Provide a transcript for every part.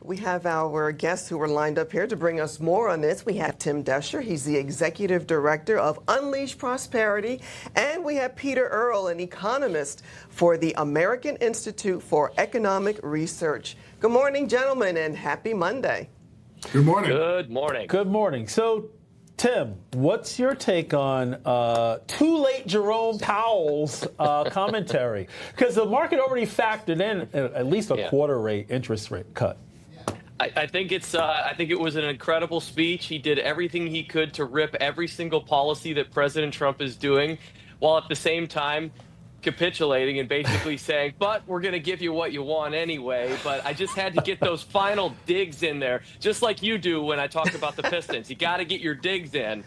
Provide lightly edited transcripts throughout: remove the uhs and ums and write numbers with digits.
We have our guests who are lined up here to bring us more on this. We have Tim Desher. He's the Executive Director of Unleash Prosperity. And we have Peter Earle, an economist for the American Institute for Economic Research. Good morning, gentlemen, and happy Monday. Good morning. Good morning. Good morning. So, Tim, what's your take on too late Jerome Powell's commentary? Because the market already factored in at least a quarter rate interest rate cut. I think it was an incredible speech. He did everything he could to rip every single policy that President Trump is doing, while at the same time capitulating and basically saying, but we're going to give you what you want anyway. But I just had to get those final digs in there, just like you do when I talk about the Pistons. You got to get your digs in.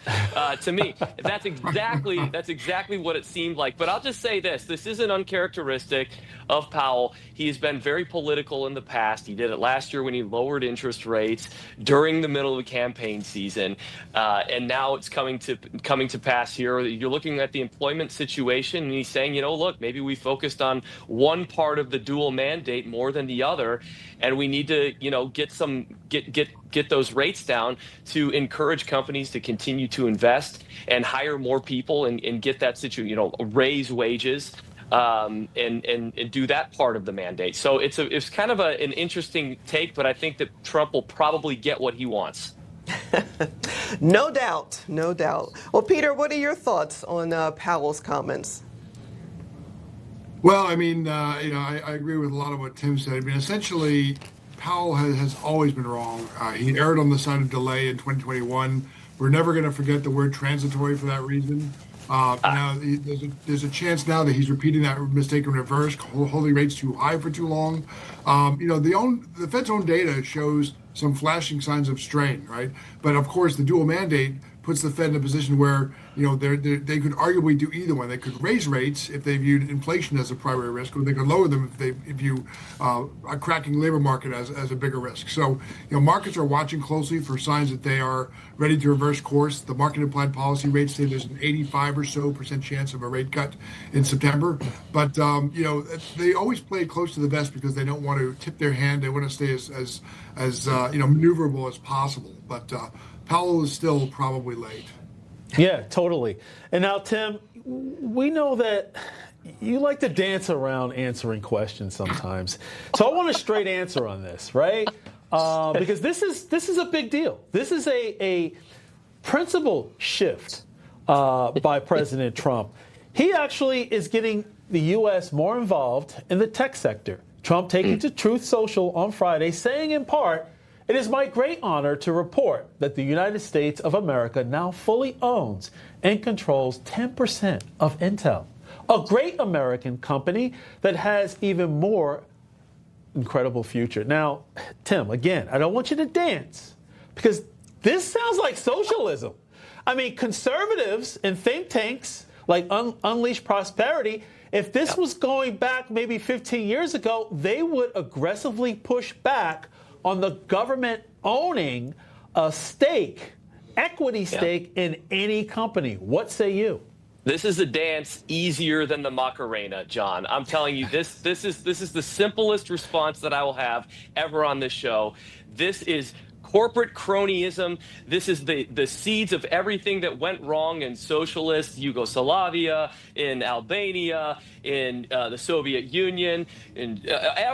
To me, that's exactly what it seemed like. But I'll just say this isn't uncharacteristic of Powell. He has been very political in the past. He did it last year when he lowered interest rates during the middle of the campaign season. And now it's coming to pass here. You're looking at the employment situation, and he's saying, look, maybe we focused on one part of the dual mandate more than the other, and we need to, get those rates down to encourage companies to continue to invest and hire more people and get that situation, raise wages. And do that part of the mandate. So it's kind of an interesting take, but I think that Trump will probably get what he wants. No doubt. Well, Peter, what are your thoughts on Powell's comments? Well, I agree with a lot of what Tim said. essentially, Powell has always been wrong. He erred on the side of delay in 2021. We're never going to forget the word transitory for that reason. Now there's a chance now that he's repeating that mistake in reverse, holding rates too high for too long. The Fed's own data shows some flashing signs of strain, right? But of course, the dual mandate puts the Fed in a position where they could arguably do either one. They could raise rates if they viewed inflation as a primary risk, or they could lower them if they view a cracking labor market as a bigger risk. So markets are watching closely for signs that they are ready to reverse course. The market implied policy rates say there's an 85% or so chance of a rate cut in September. But they always play close to the vest because they don't want to tip their hand. They want to stay as maneuverable as possible. But Powell is still probably late. Yeah, totally. And now, Tim, we know that you like to dance around answering questions sometimes. So I want a straight answer on this, right? Because this is a big deal. This is a principle shift by President Trump. He actually is getting the U.S. more involved in the tech sector. Trump taking to Truth Social on Friday, saying in part, "It is my great honor to report that the United States of America now fully owns and controls 10% of Intel, a great American company that has even more incredible future." Now, Tim, again, I don't want you to dance because this sounds like socialism. Conservatives and think tanks like Unleash Prosperity, if this was going back maybe 15 years ago, they would aggressively push back on the government owning a equity stake in any company. What say you? This is a dance easier than the Macarena, John. I'm telling you, this is the simplest response that I will have ever on this show. This is corporate cronyism. This is the seeds of everything that went wrong in socialist Yugoslavia, in Albania, in the Soviet Union, and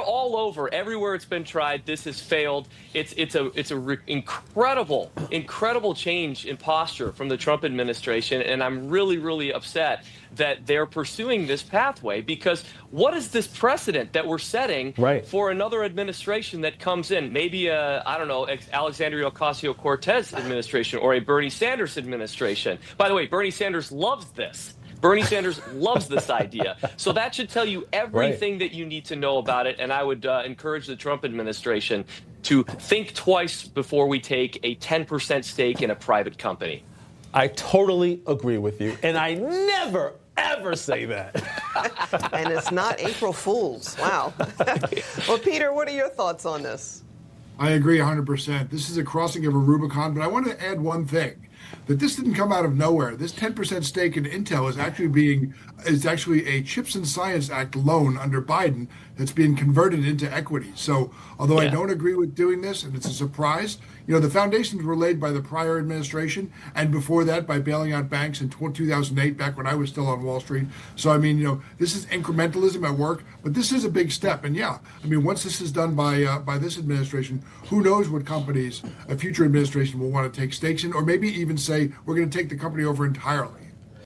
all over, everywhere it's been tried. This has failed. It's incredible change in posture from the Trump administration, and I'm really upset that they're pursuing this pathway, because what is this precedent that we're setting for another administration that comes in? Maybe Alexandria Ocasio-Cortez administration or a Bernie Sanders administration. By the way, Bernie Sanders loves this. Bernie Sanders loves this idea. So that should tell you everything that you need to know about it. And I would encourage the Trump administration to think twice before we take a 10% stake in a private company. I totally agree with you. And I never, ever say that. And it's not April Fool's. Wow. Well, Peter, what are your thoughts on this? I agree 100%. This is a crossing of a Rubicon, but I want to add one thing. that this didn't come out of nowhere. This 10% stake in Intel is actually a Chips and Science Act loan under Biden that's being converted into equity. So although I don't agree with doing this, and it's a surprise, the foundations were laid by the prior administration, and before that by bailing out banks in 2008, back when I was still on Wall Street. So I mean, this is incrementalism at work, but this is a big step. And once this is done by this administration, who knows what companies a future administration will want to take stakes in, or maybe even say we're going to take the company over entirely.